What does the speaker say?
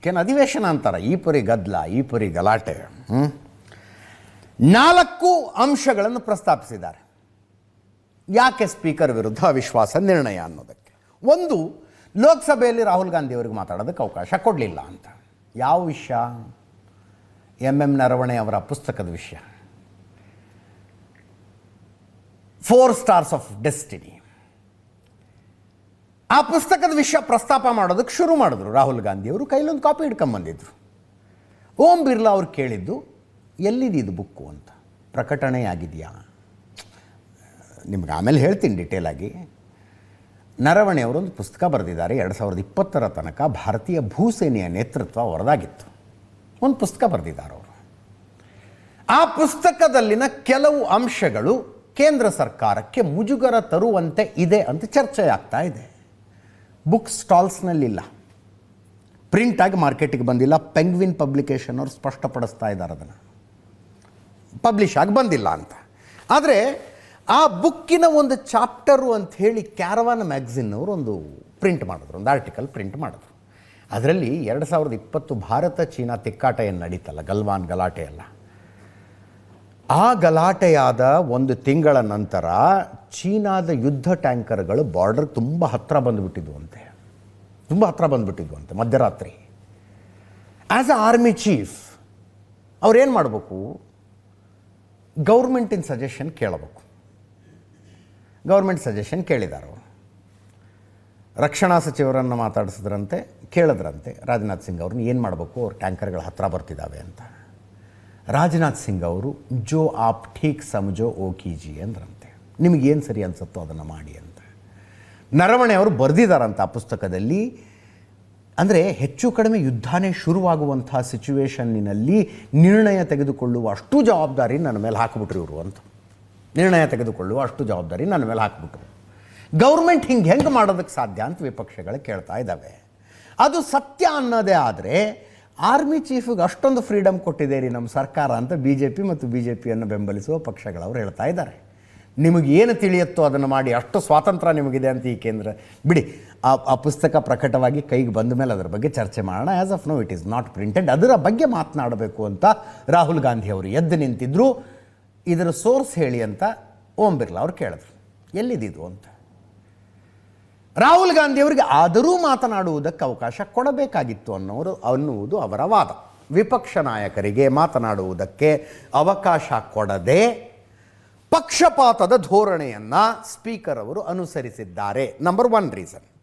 ಇದಕ್ಕೇನು ಅಧಿವೇಶನ ಅಂತಾರೆ, ಈ ಪರಿ ಗದ್ದಲ, ಈ ಪರಿ ಗಲಾಟೆ. 4 ಅಂಶಗಳನ್ನು ಪ್ರಸ್ತಾಪಿಸಿದ್ದಾರೆ ಯಾಕೆ ಸ್ಪೀಕರ್ ವಿರುದ್ಧ ಅವಿಶ್ವಾಸ ನಿರ್ಣಯ ಅನ್ನೋದಕ್ಕೆ. ಒಂದು, ಲೋಕಸಭೆಯಲ್ಲಿ ರಾಹುಲ್ ಗಾಂಧಿ ಅವರಿಗೆ ಮಾತಾಡೋದಕ್ಕೆ ಅವಕಾಶ ಕೊಡಲಿಲ್ಲ ಅಂತ. ಯಾವ ವಿಷಯ? ಎಂ ನರವಣೆ ಅವರ ಪುಸ್ತಕದ ವಿಷಯ, 4 Stars of Destiny. ಆ ಪುಸ್ತಕದ ವಿಷಯ ಪ್ರಸ್ತಾಪ ಮಾಡೋದಕ್ಕೆ ಶುರು ಮಾಡಿದ್ರು ರಾಹುಲ್ ಗಾಂಧಿ ಅವರು. ಕೈಲೊಂದು ಕಾಪಿ ಹಿಡ್ಕೊಂಬಂದಿದ್ರು. ಓಂ ಬಿರ್ಲಾ ಅವ್ರು ಕೇಳಿದ್ದು, ಎಲ್ಲಿದೆ ಬುಕ್ಕು ಅಂತ, ಪ್ರಕಟಣೆಯಾಗಿದೆಯಾ? ನಿಮ್ಗೆ ಆಮೇಲೆ ಹೇಳ್ತೀನಿ ಡೀಟೇಲಾಗಿ. ನರವಣೆ ಅವರೊಂದು ಪುಸ್ತಕ ಬರೆದಿದ್ದಾರೆ 2020 ತನಕ. ಭಾರತೀಯ ಭೂಸೇನೆಯ ನೇತೃತ್ವ ಅವರದಾಗಿತ್ತು. ಒಂದು ಪುಸ್ತಕ ಬರೆದಿದ್ದಾರೆ ಅವರು. ಆ ಪುಸ್ತಕದಲ್ಲಿನ ಕೆಲವು ಅಂಶಗಳು ಕೇಂದ್ರ ಸರ್ಕಾರಕ್ಕೆ ಮುಜುಗರ ತರುವಂತೆ ಇದೆ ಅಂತ ಚರ್ಚೆ ಆಗ್ತಾ ಇದೆ. ಬುಕ್ ಸ್ಟಾಲ್ಸ್ನಲ್ಲಿಲ್ಲ, ಪ್ರಿಂಟಾಗಿ ಮಾರ್ಕೆಟಿಗೆ ಬಂದಿಲ್ಲ. ಪೆಂಗ್ವಿನ್ ಪಬ್ಲಿಕೇಶನ್ ಅವರು ಸ್ಪಷ್ಟಪಡಿಸ್ತಾ ಇದ್ದಾರೆ ಅದನ್ನು, ಪಬ್ಲಿಷ್ ಆಗಿ ಬಂದಿಲ್ಲ ಅಂತ. ಆದರೆ ಆ ಬುಕ್ಕಿನ ಒಂದು ಚಾಪ್ಟರು ಅಂತ ಹೇಳಿ ಕ್ಯಾರವಾನ್ ಮ್ಯಾಗ್ಝಿನ್ ಅವರು ಒಂದು ಪ್ರಿಂಟ್ ಮಾಡಿದ್ರು, ಒಂದು ಆರ್ಟಿಕಲ್ ಪ್ರಿಂಟ್ ಮಾಡಿದ್ರು. ಅದರಲ್ಲಿ 2020 ಭಾರತ ಚೀನಾ ತಿಕ್ಕಾಟ ಏನು ನಡೀತಲ್ಲ, ಗಲ್ವಾನ್ ಗಲಾಟೆ ಎಲ್ಲ, ಆ ಗಲಾಟೆಯಾದ 1 ತಿಂಗಳ ನಂತರ ಚೀನಾದ ಯುದ್ಧ ಟ್ಯಾಂಕರ್ಗಳು ಬಾರ್ಡರ್ ತುಂಬ ಹತ್ತಿರ ಬಂದುಬಿಟ್ಟಿದ್ವು ಅಂತೆ, ಮಧ್ಯರಾತ್ರಿ. ಆ್ಯಸ್ ಅ ಆರ್ಮಿ ಚೀಫ್ ಅವ್ರೇನು ಮಾಡಬೇಕು? ಗೌರ್ಮೆಂಟಿನ ಸಜೆಷನ್ ಕೇಳಬೇಕು. ಗೌರ್ಮೆಂಟ್ ಸಜೆಷನ್ ಕೇಳಿದ್ದಾರೆ ಅವರು. ರಕ್ಷಣಾ ಸಚಿವರನ್ನು ಮಾತಾಡಿಸಿದ್ರಂತೆ, ಕೇಳಿದ್ರಂತೆ ರಾಜನಾಥ್ ಸಿಂಗ್ ಅವ್ರನ್ನ, ಏನು ಮಾಡಬೇಕು, ಅವ್ರ ಟ್ಯಾಂಕರ್ಗಳು ಹತ್ತಿರ ಬರ್ತಿದ್ದಾವೆ ಅಂತ. ರಾಜನಾಥ್ ಸಿಂಗ್ ಅವರು ಜೋ ಆಪ್ ಠೀಕ್ ಸಮಜೋ ಓ ಕೀಜಿ ಅಂದ್ರಂತೆ, ನಿಮಗೇನು ಸರಿ ಅನಿಸುತ್ತೋ ಅದನ್ನು ಮಾಡಿ ಅಂತ. ನರವಣೆ ಅವರು ಬರೆದಿದ್ದಾರಂತ ಆ ಪುಸ್ತಕದಲ್ಲಿ. ಅಂದರೆ ಹೆಚ್ಚು ಕಡಿಮೆ ಯುದ್ಧನೇ ಶುರುವಾಗುವಂಥ ಸಿಚುವೇಷನ್ನಿನಲ್ಲಿ ನಿರ್ಣಯ ತೆಗೆದುಕೊಳ್ಳುವ ಅಷ್ಟು ಜವಾಬ್ದಾರಿ ನನ್ನ ಮೇಲೆ ಹಾಕಿಬಿಟ್ರು ಇವರು ಅಂತ. ನಿರ್ಣಯ ತೆಗೆದುಕೊಳ್ಳುವ ಅಷ್ಟು ಜವಾಬ್ದಾರಿ ನನ್ನ ಮೇಲೆ ಹಾಕಿಬಿಟ್ರು. ಗೌರ್ಮೆಂಟ್ ಹೆಂಗೆ ಮಾಡೋದಕ್ಕೆ ಸಾಧ್ಯ ಅಂತ ವಿಪಕ್ಷಗಳು ಕೇಳ್ತಾ ಇದ್ದಾವೆ. ಅದು ಸತ್ಯ ಅನ್ನೋದೇ ಆದರೆ ಆರ್ಮಿ ಚೀಫಿಗೆ ಅಷ್ಟೊಂದು ಫ್ರೀಡಮ್ ಕೊಟ್ಟಿದೆ ರೀ ನಮ್ಮ ಸರ್ಕಾರ ಅಂತ BJP ಮತ್ತು BJPಯನ್ನು ಬೆಂಬಲಿಸುವ ಪಕ್ಷಗಳವರು ಹೇಳ್ತಾ ಇದ್ದಾರೆ. ನಿಮಗೇನು ತಿಳಿಯುತ್ತೋ ಅದನ್ನು ಮಾಡಿ, ಅಷ್ಟು ಸ್ವಾತಂತ್ರ್ಯ ನಿಮಗಿದೆ ಅಂತ ಈ ಕೇಂದ್ರ. ಬಿಡಿ, ಆ ಪುಸ್ತಕ ಪ್ರಕಟವಾಗಿ ಕೈಗೆ ಬಂದ ಮೇಲೆ ಅದರ ಬಗ್ಗೆ ಚರ್ಚೆ ಮಾಡೋಣ. As of now it is not printed. ಅದರ ಬಗ್ಗೆ ಮಾತನಾಡಬೇಕು ಅಂತ ರಾಹುಲ್ ಗಾಂಧಿ ಅವರು ಎದ್ದು ನಿಂತಿದ್ರು. ಇದರ ಸೋರ್ಸ್ ಹೇಳಿ ಅಂತ ಓಂ ಬಿರ್ಲಾ ಅವರು ಕೇಳಿದ್ರು, ಎಲ್ಲಿದ್ದು ಅಂತ. ರಾಹುಲ್ ಗಾಂಧಿ ಅವರಿಗೆ ಆದರೂ ಮಾತನಾಡುವುದಕ್ಕೆ ಅವಕಾಶ ಕೊಡಬೇಕಾಗಿತ್ತು ಅನ್ನುವುದು ಅವರ ವಾದ. ವಿಪಕ್ಷ ನಾಯಕರಿಗೆ ಮಾತನಾಡುವುದಕ್ಕೆ ಅವಕಾಶ ಕೊಡದೆ ಪಕ್ಷಪಾತದ ಧೋರಣೆಯನ್ನು ಸ್ಪೀಕರ್ ಅವರು ಅನುಸರಿಸಿದ್ದಾರೆ. Number 1 reason.